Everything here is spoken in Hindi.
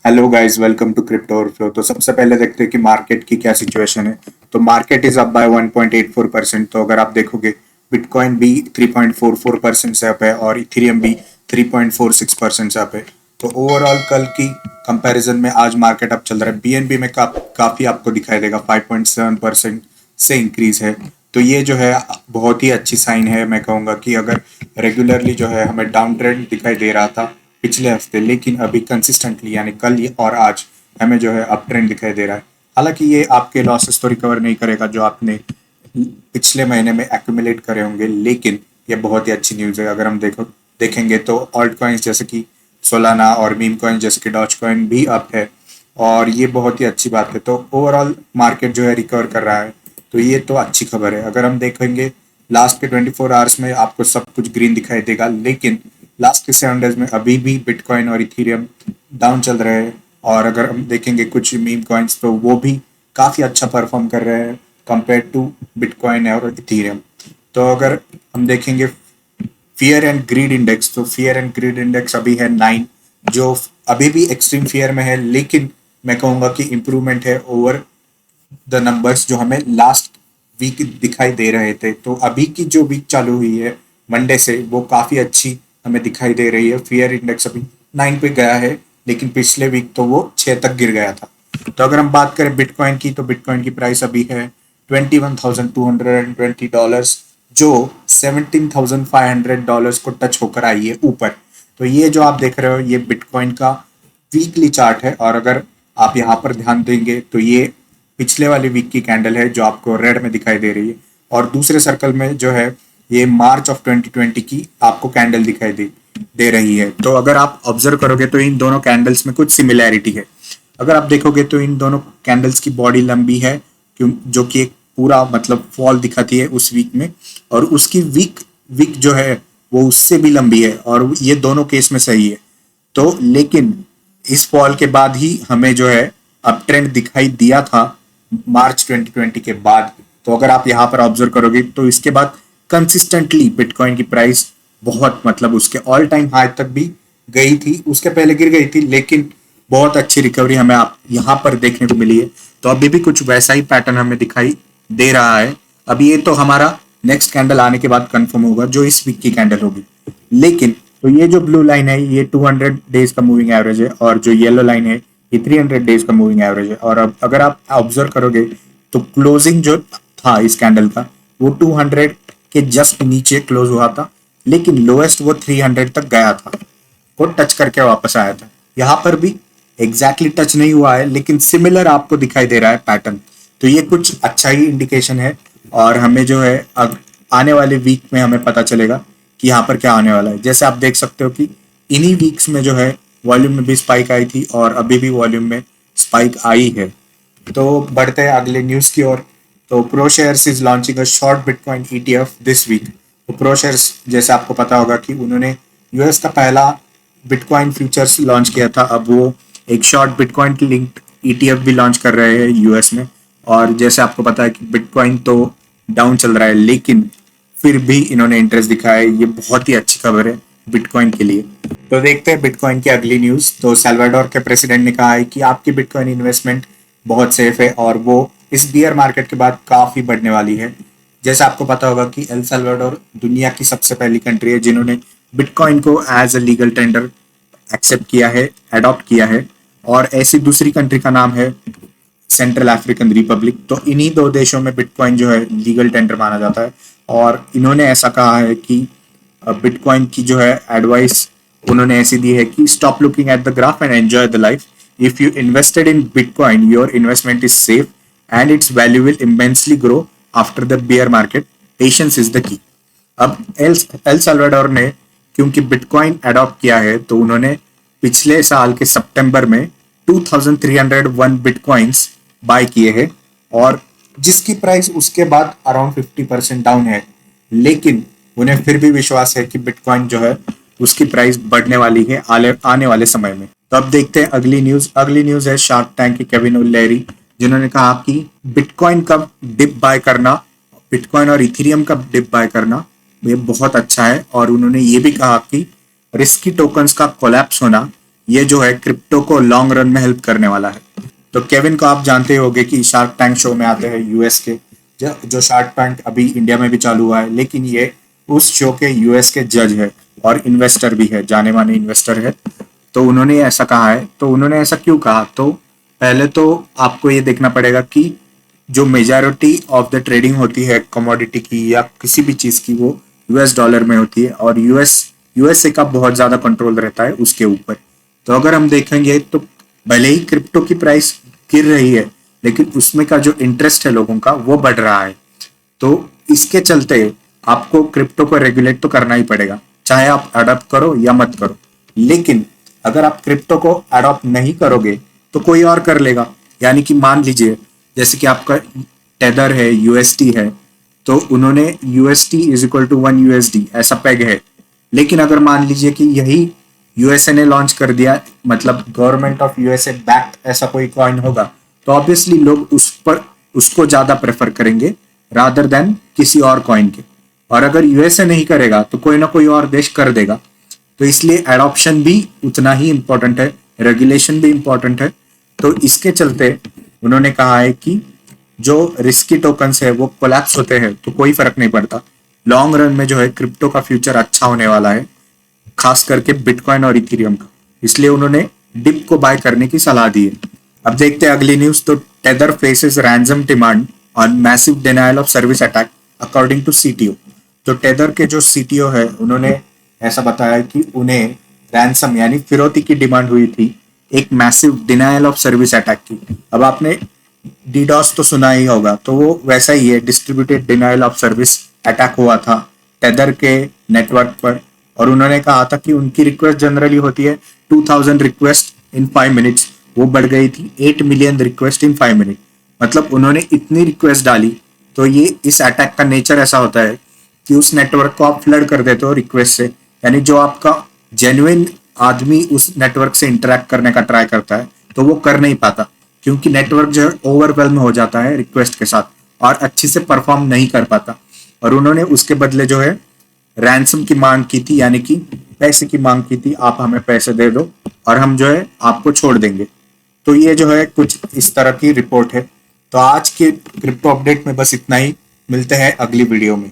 Hello guys, welcome to crypto overflow. तो सबसे पहले देखते हैं कि मार्केट की क्या सिचुएशन है। तो मार्केट इज अप बाय 1.84%। तो अगर आप देखोगे, बिटकॉइन भी 3.44% से अप है और इथेरियम भी 3.46% से अप है। तो ओवरऑल कल की कंपैरिजन में आज मार्केट अप चल रहा है। बीएनबी में काफी आपको दिखाई देगा 5.7% से इंक्रीज है। तो ये जो है बहुत ही अच्छी साइन है। मैं कहूंगा कि अगर रेगुलरली जो है हमें डाउन ट्रेंड दिखाई दे रहा था पिछले हफ्ते, लेकिन अभी कंसिस्टेंटली यानी कल और आज हमें जो है अप ट्रेंड दिखाई दे रहा है। हालांकि ये आपके लॉसेस तो रिकवर नहीं करेगा जो आपने पिछले महीने में एक्यूमुलेट करे होंगे, लेकिन ये बहुत ही अच्छी न्यूज़ है। अगर हम देखेंगे तो ऑल्ट कॉइन्स जैसे कि सोलाना और मीम कॉइन जैसे कि डॉज कॉइन भी अप है, और ये बहुत ही अच्छी बात है। तो ओवरऑल मार्केट जो है रिकवर कर रहा है, तो ये तो अच्छी खबर है। अगर हम देखेंगे लास्ट के 24 आवर्स में आपको सब कुछ ग्रीन दिखाई देगा, लेकिन लास्ट के 7 डेज में अभी भी बिटकॉइन और इथेरियम डाउन चल रहे हैं। और अगर हम देखेंगे कुछ मीम कॉइन्स, तो वो भी काफ़ी अच्छा परफॉर्म कर रहे हैं कंपेयर टू बिटकॉइन और इथेरियम। तो अगर हम देखेंगे फियर एंड ग्रीड इंडेक्स, तो फियर एंड ग्रीड इंडेक्स अभी है 9, जो अभी भी एक्सट्रीम फियर में है, लेकिन मैं कहूँगा कि इम्प्रूवमेंट है ओवर द नंबर्स जो हमें लास्ट वीक दिखाई दे रहे थे। तो अभी की जो वीक चालू हुई है मंडे से, वो काफ़ी अच्छी हमें दिखाई दे रही है। फियर इंडेक्स अभी 9 पे गया है, लेकिन पिछले वीक तो वो 6 तक गिर गया था। तो अगर हम बात करें बिटकॉइन की, तो बिटकॉइन की प्राइस अभी है $21,220, जो $17,500 को टच होकर आई है ऊपर। तो ये जो आप देख रहे हो, ये बिटकॉइन का वीकली चार्ट है। और अगर आप यहाँ पर ध्यान देंगे तो ये पिछले वाले वीक की कैंडल है जो आपको रेड में दिखाई दे रही है, और दूसरे सर्कल में जो है ये मार्च ऑफ 2020 की आपको कैंडल दिखाई दे रही है। तो अगर आप ऑब्जर्व करोगे तो इन दोनों कैंडल्स में कुछ सिमिलैरिटी है। अगर आप देखोगे तो इन दोनों कैंडल्स की बॉडी लंबी है, क्यों जो कि एक पूरा मतलब फॉल दिखाती है उस वीक में, और उसकी वीक वीक जो है वो उससे भी लंबी है, और ये दोनों केस में सही है। तो लेकिन इस फॉल के बाद ही हमें जो है अप ट्रेंड दिखाई दिया था मार्च 2020 के बाद। तो अगर आप यहाँ पर ऑब्जर्व करोगे तो इसके बाद कंसिस्टेंटली बिटकॉइन की प्राइस बहुत मतलब उसके ऑल टाइम हाई तक भी गई थी, उसके पहले गिर गई थी, लेकिन बहुत अच्छी रिकवरी हमें आप यहाँ पर देखने को मिली है। तो अभी भी कुछ वैसा ही पैटर्न हमें दिखाई दे रहा है। अब ये तो हमारा नेक्स्ट कैंडल आने के बाद कंफर्म होगा जो इस वीक की कैंडल होगी। लेकिन तो ये जो ब्लू लाइन है ये 200 डेज का मूविंग एवरेज है, और जो येलो लाइन है ये 300 डेज का मूविंग एवरेज है। और अब अगर आप ऑब्जर्व करोगे तो क्लोजिंग जो था इस कैंडल का, वो 200 के जस्ट नीचे क्लोज हुआ था, लेकिन लोएस्ट वो 300 तक गया था, को टच करके वापस आया था। यहाँ पर भी एग्जैक्टली टच नहीं हुआ है, लेकिन सिमिलर आपको दिखाई दे रहा है पैटर्न। तो ये कुछ अच्छा ही इंडिकेशन है, और हमें जो है अब आने वाले वीक में हमें पता चलेगा कि यहाँ पर क्या आने वाला है। जैसे आप देख सकते हो कि इन्हीं वीक्स में जो है वॉल्यूम में भी स्पाइक आई थी, और अभी भी वॉल्यूम में स्पाइक आई है। तो बढ़ते हैं अगले न्यूज़ की ओर। तो ProShares is launching a short bitcoin ETF this week. तो प्रो शेयर्स जैसे आपको पता होगा कि उन्होंने यूएस का पहला बिटकॉइन फ्यूचर्स लॉन्च किया था। अब वो एक शॉर्ट बिटकॉइन लिंक्ड ईटीएफ भी लॉन्च कर रहे हैं यूएस में। और जैसे आपको पता है कि बिटकॉइन तो डाउन चल रहा है, लेकिन फिर भी इन्होंने इंटरेस्ट दिखाया है। ये बहुत ही अच्छी खबर है बिटकॉइन के लिए। तो देखते हैं बिटकॉइन की अगली न्यूज़। तो सल्वाडोर के प्रेसिडेंट ने कहा है कि आपकी बिटकॉइन इन्वेस्टमेंट बहुत सेफ है, और वो इस बियर मार्केट के बाद काफ़ी बढ़ने वाली है। जैसे आपको पता होगा कि एल सल्वाडोर दुनिया की सबसे पहली कंट्री है जिन्होंने बिटकॉइन को as a legal tender accept किया है, अडॉप्ट किया है। और ऐसी दूसरी कंट्री का नाम है सेंट्रल अफ्रीकन रिपब्लिक। तो इन्हीं दो देशों में बिटकॉइन जो है लीगल टेंडर माना जाता है। और इन्होंने ऐसा कहा है कि बिटकॉइन की जो है एडवाइस उन्होंने ऐसी दी है कि stop looking at the graph and enjoy the life. If you invested in bitcoin your investment is safe and it's value will immensely grow after the beer market. Patience is the key. अब एल सल्वाडोर ने क्योंकि बिटकॉइन अडॉप्ट किया है, तो उन्होंने पिछले साल के सितंबर में 2301 बिटकॉइंस बाय किए हैं, और जिसकी प्राइस उसके बाद अराउंड 50% डाउन है। लेकिन उन्हें फिर भी विश्वास है कि बिटकॉइन जो है उसकी प्राइस बढ़ने वाली है आने वाले समय में। तो अब देखते हैं अगली न्यूज। अगली न्यूज है शार्क टैंक के केविन ओलेरी, जिन्होंने कहा कि बिटकॉइन का डिप बाय करना, बिटकॉइन और इथेरियम का डिप बाय करना ये बहुत अच्छा है। और उन्होंने ये भी कहा कि रिस्की टोकन्स का कोलैप्स होना ये जो है क्रिप्टो को लॉन्ग रन में हेल्प करने वाला है। तो केविन को आप जानते होंगे कि शार्क टैंक शो में आते हैं यूएस के, जो शार्क टैंक अभी इंडिया में भी चालू हुआ है, लेकिन ये उस शो के यूएस के जज है और इन्वेस्टर भी है, जाने माने इन्वेस्टर है। तो उन्होंने ऐसा कहा है। तो उन्होंने ऐसा क्यों कहा? तो पहले तो आपको ये देखना पड़ेगा कि जो मेजॉरिटी ऑफ द ट्रेडिंग होती है कमोडिटी की या किसी भी चीज की, वो यूएस डॉलर में होती है और यूएसए का बहुत ज्यादा कंट्रोल रहता है उसके ऊपर। तो अगर हम देखेंगे तो भले ही क्रिप्टो की प्राइस गिर रही है, लेकिन उसमें का जो इंटरेस्ट है लोगों का वो बढ़ रहा है। तो इसके चलते आपको क्रिप्टो को रेगुलेट तो करना ही पड़ेगा, चाहे आप अडॉप्ट करो या मत करो। लेकिन अगर आप क्रिप्टो को अडॉप्ट नहीं करोगे तो कोई और कर लेगा। यानी कि मान लीजिए जैसे कि आपका टेदर है, यूएसटी है, तो उन्होंने UST is equal to 1 USD ऐसा पेग है। लेकिन अगर मान लीजिए कि यही यूएसए ने लॉन्च कर दिया, मतलब गवर्नमेंट ऑफ यूएसए बैक्ड ऐसा कोई कॉइन होगा, तो ऑब्वियसली लोग उसको ज्यादा प्रेफर करेंगे रादर देन किसी और कॉइन के। और अगर यूएसए नहीं करेगा तो कोई ना कोई और देश कर देगा। तो इसलिए एडॉप्शन भी उतना ही इंपॉर्टेंट है, रेगुलेशन भी इंपॉर्टेंट है। तो इसके चलते उन्होंने कहा है कि जो रिस्की टोकन्स है वो कोलैप्स होते हैं तो कोई फर्क नहीं पड़ता, लॉन्ग रन में जो है क्रिप्टो का फ्यूचर अच्छा होने वाला है, खास करके बिटकॉइन और इथेरियम का। इसलिए उन्होंने डिप को बाय करने की सलाह दी है। अब देखते हैं अगली न्यूज। तो Tether faces ransom demand on massive denial of service attack according to CTO. तो टेदर के जो सीटीओ है उन्होंने ऐसा बताया कि उन्हें रैंसम यानी फिरौती की डिमांड हुई थी एक massive denial of service attack की। अब आपने डीडॉस तो सुना ही होगा, तो वो वैसा ही है, distributed denial of service attack हुआ था टेदर के नेटवर्क पर। और उन्होंने कहा था कि उनकी रिक्वेस्ट जनरली होती है 2000 रिक्वेस्ट इन 5 मिनट्स, वो बढ़ गई थी 8 मिलियन रिक्वेस्ट इन 5 मिनट। मतलब उन्होंने इतनी रिक्वेस्ट डाली। तो ये इस अटैक का नेचर ऐसा होता है कि उस नेटवर्क को आप फ्लड कर देते हो रिक्वेस्ट से, यानी जो आपका जेन्युइन आदमी उस नेटवर्क से इंटरेक्ट करने का ट्राई करता है तो वो कर नहीं पाता, क्योंकि नेटवर्क जो है ओवरवेल्म हो जाता है रिक्वेस्ट के साथ और अच्छे से परफॉर्म नहीं कर पाता। और उन्होंने उसके बदले जो है रैंसम की मांग की थी, यानी कि पैसे की मांग की थी, आप हमें पैसे दे दो और हम जो है आपको छोड़ देंगे। तो ये जो है कुछ इस तरह की रिपोर्ट है। तो आज के क्रिप्टो अपडेट में बस इतना ही, मिलते हैं अगली वीडियो में।